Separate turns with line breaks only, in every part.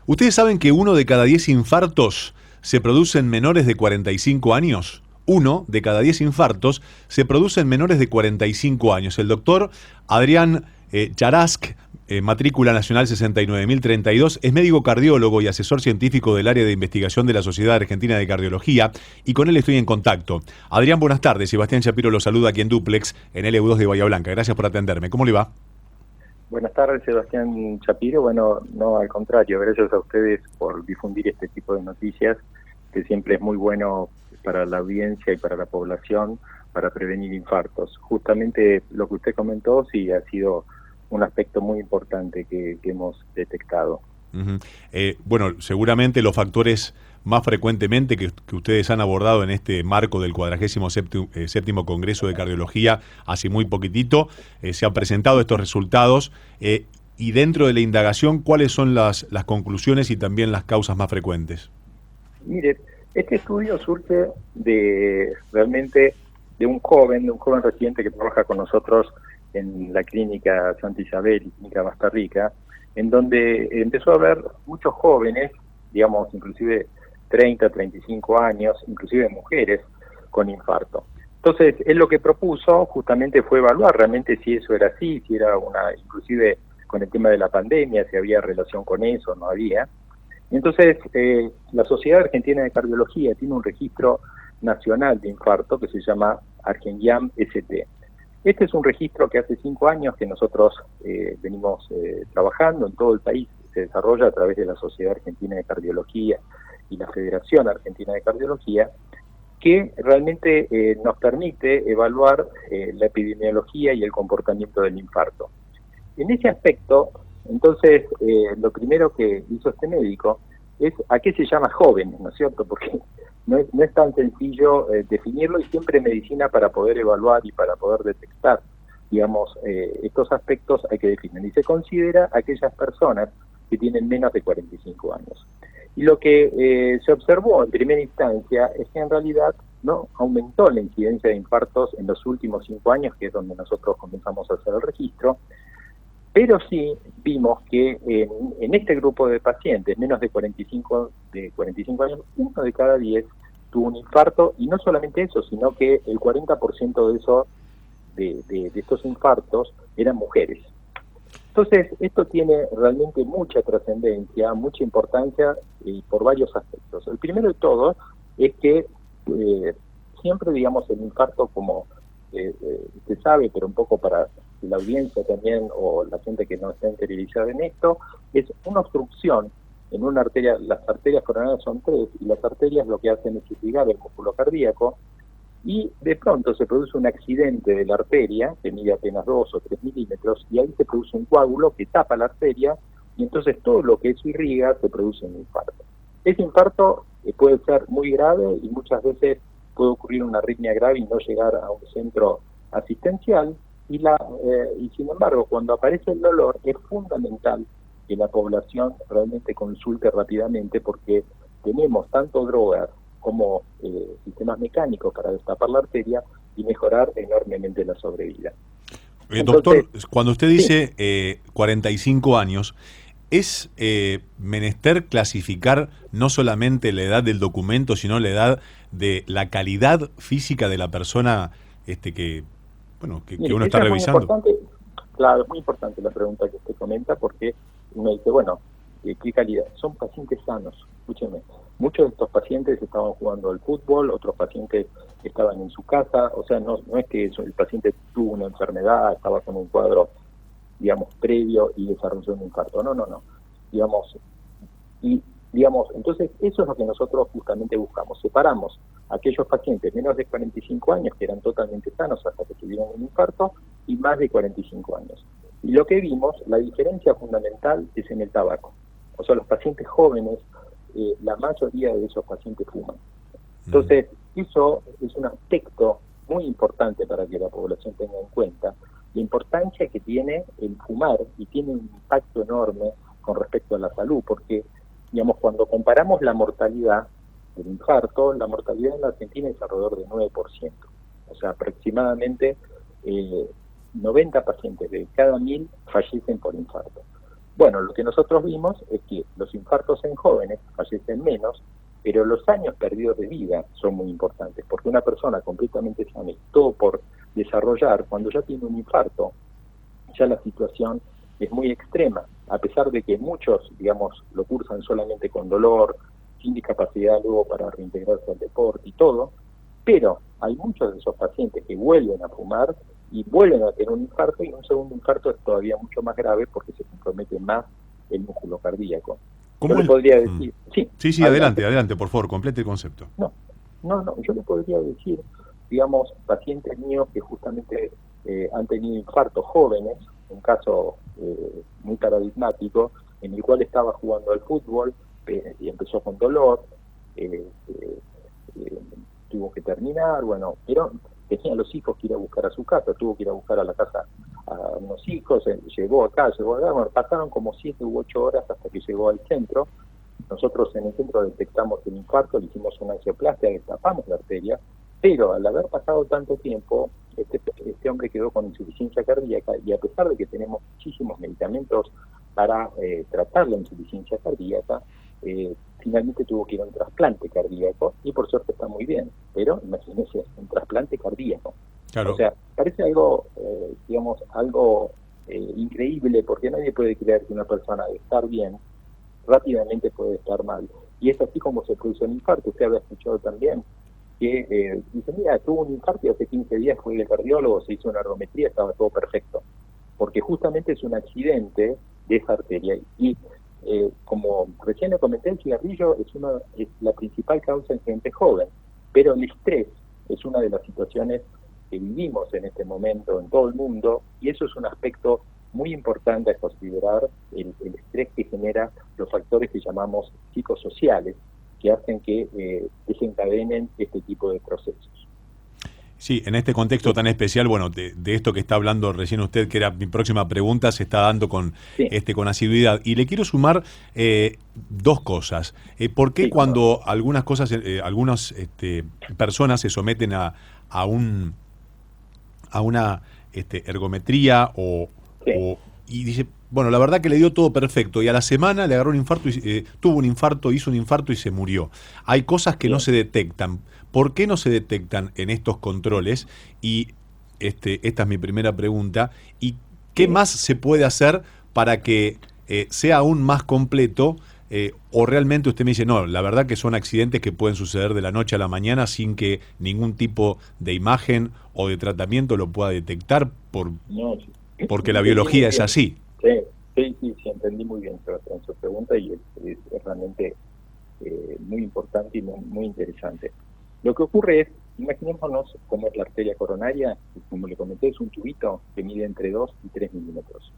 ¿Ustedes saben que 1 de cada 10 infartos se produce en menores de 45 años? 1 de cada 10 infartos se produce en menores de 45 años. El doctor Adrián Charask, matrícula nacional 69032, es médico cardiólogo y asesor científico del área de investigación de la Sociedad Argentina de Cardiología, y con él estoy en contacto. Adrián, buenas tardes. Sebastián Shapiro lo saluda aquí en Duplex, en LU2 de Bahía Blanca. Gracias por atenderme. ¿Cómo le va?
Buenas tardes, Sebastián Shapiro. Bueno, no, al contrario, gracias a ustedes por difundir este tipo de noticias, que siempre es muy bueno para la audiencia y para la población, para prevenir infartos. Justamente lo que usted comentó, sí, ha sido un aspecto muy importante que hemos detectado.
Uh-huh. Bueno, seguramente los factores más frecuentemente que ustedes han abordado en este marco del 47º Congreso de Cardiología hace muy poquitito, se han presentado estos resultados, y dentro de la indagación, ¿cuáles son las conclusiones y también las causas más frecuentes?
Mire, este estudio surge realmente de un joven residente que trabaja con nosotros en la clínica Santa Isabel y clínica Basta Rica, en donde empezó a ver muchos jóvenes, digamos, inclusive 30, 35 años, inclusive mujeres con infarto. Entonces, él lo que propuso justamente fue evaluar realmente si eso era así, si era inclusive con el tema de la pandemia, si había relación con eso, no había. Entonces, la Sociedad Argentina de Cardiología tiene un registro nacional de infarto que se llama ArgenYam-ST. Este es un registro que hace 5 años que nosotros venimos trabajando en todo el país. Se desarrolla a través de la Sociedad Argentina de Cardiología y la Federación Argentina de Cardiología, que realmente nos permite evaluar la epidemiología y el comportamiento del infarto. En ese aspecto, entonces, lo primero que hizo este médico es a qué se llama joven, ¿no es cierto? Porque no es tan sencillo definirlo, y siempre en medicina, para poder evaluar y para poder detectar, digamos, estos aspectos hay que definir. Y se considera aquellas personas que tienen menos de 45 años. Y lo que se observó en primera instancia es que en realidad no aumentó la incidencia de infartos en los últimos 5 años, que es donde nosotros comenzamos a hacer el registro, pero sí vimos que en este grupo de pacientes, menos de 45 años, 1 de cada 10 tuvo un infarto, y no solamente eso, sino que el 40% de estos infartos eran mujeres. Entonces, esto tiene realmente mucha trascendencia, mucha importancia, y por varios aspectos. El primero de todo es que siempre, digamos, el infarto, como se sabe, pero un poco para la audiencia también, o la gente que no está interiorizada en esto, es una obstrucción en una arteria. Las arterias coronarias son 3, y las arterias lo que hacen es irrigar el músculo cardíaco, y de pronto se produce un accidente de la arteria, que mide apenas 2 o 3 milímetros, y ahí se produce un coágulo que tapa la arteria, y entonces todo lo que eso irriga se produce un infarto. Ese infarto puede ser muy grave, y muchas veces puede ocurrir una arritmia grave y no llegar a un centro asistencial, y sin embargo, cuando aparece el dolor, es fundamental que la población realmente consulte rápidamente, porque tenemos tanto drogas como sistemas mecánicos para destapar la arteria y mejorar enormemente la sobrevida.
Doctor, cuando usted
Sí.
dice 45 años, ¿es menester clasificar no solamente la edad del documento, sino la edad de la calidad física de la persona que uno está
Eso es muy
revisando?
importante. Claro, es muy importante la pregunta que usted comenta, porque uno dice, bueno, ¿qué calidad? Son pacientes sanos, escúcheme. Muchos de estos pacientes estaban jugando al fútbol, otros pacientes estaban en su casa, o sea, no es que el paciente tuvo una enfermedad, estaba con un cuadro, digamos, previo y desarrolló un infarto. No. Entonces, eso es lo que nosotros justamente buscamos. Separamos aquellos pacientes menos de 45 años, que eran totalmente sanos hasta que tuvieron un infarto, y más de 45 años. Y lo que vimos, la diferencia fundamental es en el tabaco. O sea, los pacientes jóvenes, la mayoría de esos pacientes fuman. Entonces, eso es un aspecto muy importante para que la población tenga en cuenta la importancia que tiene el fumar, y tiene un impacto enorme con respecto a la salud, porque, digamos, cuando comparamos la mortalidad del infarto, la mortalidad en la Argentina es alrededor del 9%. O sea, aproximadamente 90 pacientes de cada 1000 fallecen por infarto. Bueno, lo que nosotros vimos es que los infartos en jóvenes fallecen menos, pero los años perdidos de vida son muy importantes, porque una persona completamente sana y todo por desarrollar, cuando ya tiene un infarto, ya la situación es muy extrema, a pesar de que muchos, digamos, lo cursan solamente con dolor, sin discapacidad luego para reintegrarse al deporte y todo, pero hay muchos de esos pacientes que vuelven a fumar y vuelven a tener un infarto, y un segundo infarto es todavía mucho más grave porque se compromete más el músculo cardíaco. Yo
¿Cómo
le
es?
podría decir, sí,
Sí, adelante, por favor, complete el concepto.
no, yo le podría decir, digamos, pacientes míos que justamente han tenido infartos jóvenes, un caso muy paradigmático, en el cual estaba jugando al fútbol y empezó con dolor, eh, eh, eh, tuvo que terminar, bueno, pero tenía los hijos que ir a buscar a su casa, tuvo que ir a buscar a la casa a unos hijos, llegó acá, bueno, pasaron como 7 u 8 horas hasta que llegó al centro. Nosotros en el centro detectamos el infarto, le hicimos una angioplastia, destapamos la arteria, pero al haber pasado tanto tiempo, este hombre quedó con insuficiencia cardíaca, y a pesar de que tenemos muchísimos medicamentos para tratar la insuficiencia cardíaca, finalmente tuvo que ir a un trasplante cardíaco, y por suerte está muy bien, pero imagínense, un trasplante cardíaco.
Claro.
O sea, parece algo, digamos, algo increíble, porque nadie puede creer que una persona de estar bien rápidamente puede estar mal. Y es así como se produce un infarto. Usted habrá escuchado también que dice, mira, tuvo un infarto y hace 15 días fue el cardiólogo, se hizo una ergometría, estaba todo perfecto. Porque justamente es un accidente de esa arteria. Y como recién le comenté, el cigarrillo es la principal causa en gente joven, pero el estrés es una de las situaciones que vivimos en este momento en todo el mundo, y eso es un aspecto muy importante a considerar, el estrés que genera los factores que llamamos psicosociales, que hacen que desencadenen este tipo de procesos.
Sí, en este contexto tan especial, bueno, de esto que está hablando recién usted, que era mi próxima pregunta, se está dando con
Sí,
con asiduidad. Y le quiero sumar dos cosas. ¿Por qué
sí, como,
cuando algunas cosas, algunas personas se someten a un a una ergometría
sí,
y dice, bueno, la verdad que le dio todo perfecto y a la semana le agarró un infarto, tuvo un infarto, hizo un infarto y se murió? Hay cosas que no
bien.
se detectan. ¿Por qué no se detectan en estos controles? Y esta es mi primera pregunta. ¿Y qué
Sí.
más se puede hacer para que sea aún más completo? ¿O realmente usted me dice, no, la verdad que son accidentes que pueden suceder de la noche a la mañana sin que ningún tipo de imagen o de tratamiento lo pueda detectar
No, sí.
porque la
Entendí muy
biología es
bien.
así?
Sí, entendí muy bien, Sebastián, su pregunta, y es realmente muy importante y muy interesante. Lo que ocurre es, imaginémonos cómo es la arteria coronaria, que, como le comenté, es un tubito que mide entre 2 y 3 milímetros.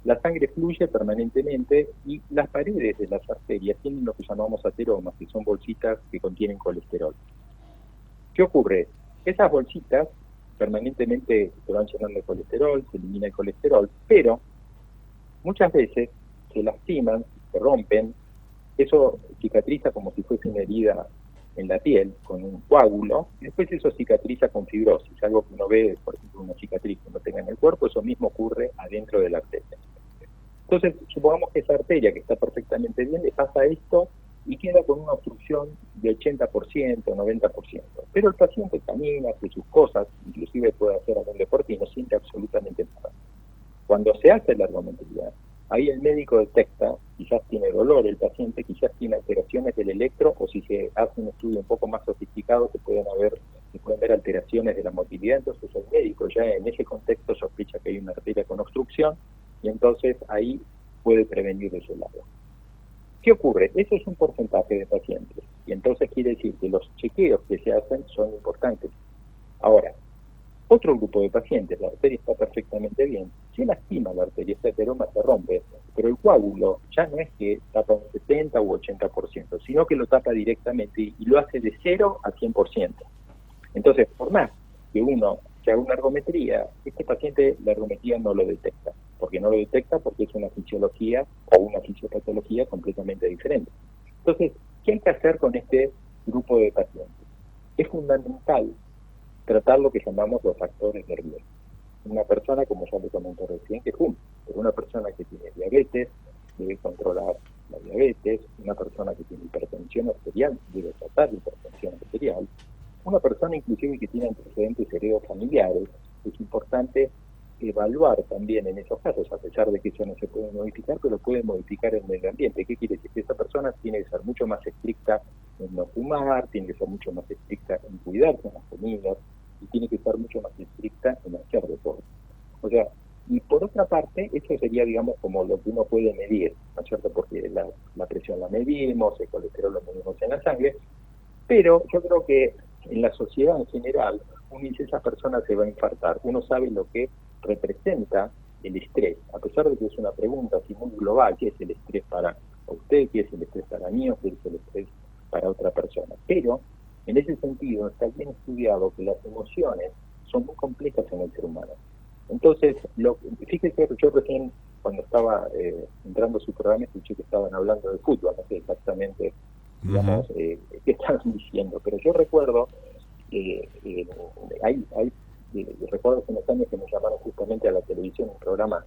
La sangre fluye permanentemente y las paredes de las arterias tienen lo que llamamos ateromas, que son bolsitas que contienen colesterol. ¿Qué ocurre? Esas bolsitas permanentemente se van llenando de colesterol, se elimina el colesterol, pero muchas veces se lastiman, se rompen, eso cicatriza como si fuese una herida en la piel, con un coágulo, y después eso cicatriza con fibrosis, algo que uno ve, por ejemplo, una cicatriz que uno tenga en el cuerpo, eso mismo ocurre adentro de la arteria. Entonces, supongamos que esa arteria, que está perfectamente bien, le pasa esto y queda con una obstrucción de 80%, 90%. Pero el paciente camina, hace sus cosas, inclusive puede hacer algún deporte y no siente absolutamente nada. Cuando se hace la ergometría, ahí el médico detecta, quizás tiene dolor el paciente, quizás tiene alteraciones del electro, o si se hace un estudio un poco más sofisticado, se pueden ver alteraciones de la motilidad. Entonces el médico ya en ese contexto sospecha que hay una arteria con obstrucción, y entonces ahí puede prevenir de ese lado. ¿Qué ocurre? Eso es un porcentaje de pacientes, y entonces quiere decir que los chequeos que se hacen son importantes. Ahora, otro grupo de pacientes, la arteria está perfectamente bien, se lastima la arteria, este ateroma se rompe, pero el coágulo ya no es que tapa un 70 u 80%, sino que lo tapa directamente y lo hace de 0 a 100%. Entonces, por más que uno se haga una ergometría, este paciente la ergometría no lo detecta. ¿Por qué no lo detecta? Porque es una fisiología o una fisiopatología completamente diferente. Entonces, ¿qué hay que hacer con este grupo de pacientes? Es fundamental tratar lo que llamamos los factores de riesgo. una persona, como ya le comenté recién, que fuma. Pero una persona que tiene diabetes debe controlar la diabetes, una persona que tiene hipertensión arterial debe tratar la hipertensión arterial, una persona inclusive que tiene antecedentes heredofamiliares, es importante evaluar también en esos casos, a pesar de que eso no se puede modificar, pero puede modificar el medio ambiente. ¿Qué quiere decir? Que esa persona tiene que ser mucho más estricta en no fumar, tiene que ser mucho más estricta en cuidarse en las comidas, y tiene que estar mucho más estricta en hacer deporte. O sea, y por otra parte, eso sería, digamos, como lo que uno puede medir, ¿no es cierto? Porque la presión la medimos, el colesterol lo medimos en la sangre, pero yo creo que en la sociedad en general, uno dice, esa persona se va a infartar. Uno sabe lo que representa el estrés, a pesar de que es una pregunta así muy global, ¿qué es el estrés para usted? ¿Qué es el estrés para mí? ¿O qué es el estrés para otra persona? Pero, en ese sentido, está bien estudiado que las emociones son muy complejas en el ser humano. Entonces, fíjese, yo recién, cuando estaba entrando a su programa, escuché que estaban hablando de fútbol, no sé exactamente, digamos, qué estaban diciendo, pero yo recuerdo, recuerdo hace unos años que me llamaron justamente a la televisión, un programa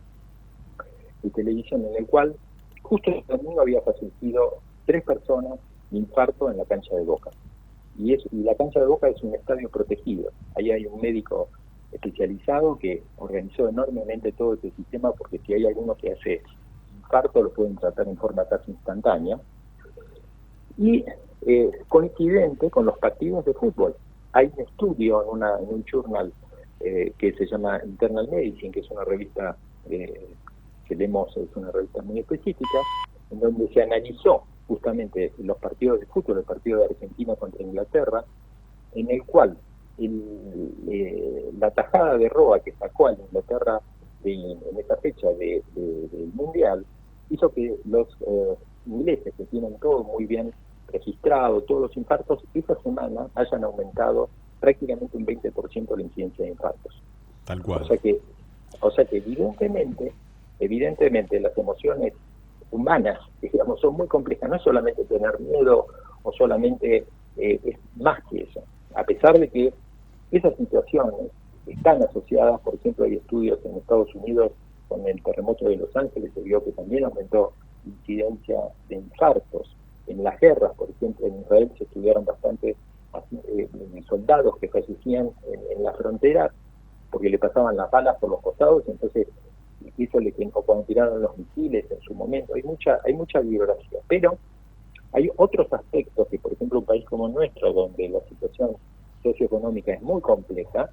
de televisión en el cual justo el domingo había fallecido 3 personas de infarto en la cancha de Boca. Y la cancha de Boca es un estadio protegido. Ahí hay un médico especializado que organizó enormemente todo ese sistema, porque si hay alguno que hace infarto lo pueden tratar en forma casi instantánea. Y coincidente con los partidos de fútbol. Hay un estudio en un journal que se llama Internal Medicine, que es una revista que leemos, es una revista muy específica, en donde se analizó justamente los partidos de fútbol, el partido de Argentina contra Inglaterra, en el cual la tajada de Roa que sacó a la Inglaterra en esa fecha del Mundial hizo que los ingleses, que tienen todo muy bien registrado, todos los infartos, esa semana hayan aumentado prácticamente un 20% la incidencia de infartos.
Tal cual.
O sea que evidentemente las emociones humanas, digamos, son muy complejas. No es solamente tener miedo o solamente es más que eso. A pesar de que esas situaciones están asociadas, por ejemplo, hay estudios en Estados Unidos con el terremoto de Los Ángeles, se vio que también aumentó la incidencia de infartos. En las guerras, por ejemplo, en Israel se estudiaron bastante soldados que fallecían en la frontera porque le pasaban las balas por los costados, entonces eso cuando tiraron los misiles en su momento, hay mucha bibliografía, pero hay otros aspectos que, por ejemplo, un país como el nuestro, donde la situación socioeconómica es muy compleja,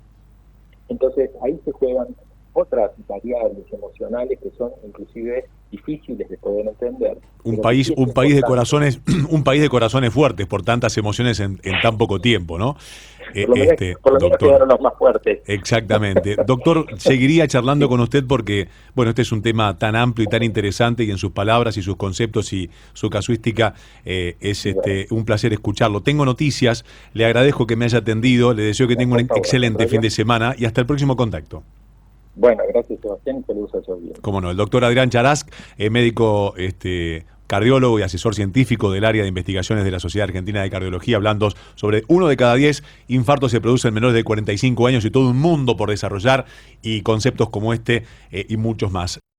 entonces ahí se juegan otras variables emocionales que son inclusive difíciles de poder entender.
Un país de corazones, un país de corazones fuertes por tantas emociones en tan poco tiempo, ¿no?
Por lo menos quedaron los más fuertes.
Exactamente. Doctor, seguiría charlando con usted porque, bueno, este es un tema tan amplio y tan interesante, y en sus palabras y sus conceptos y su casuística es un placer escucharlo. Tengo noticias, le agradezco que me haya atendido, le deseo que tenga un excelente fin de semana y hasta el próximo contacto.
Bueno, gracias Sebastián, y saludos a todos bien.
Cómo no, el doctor Adrián Charask, médico cardiólogo y asesor científico del área de investigaciones de la Sociedad Argentina de Cardiología, hablando sobre 1 de cada 10 infartos se producen en menores de 45 años y todo un mundo por desarrollar, y conceptos como este y muchos más.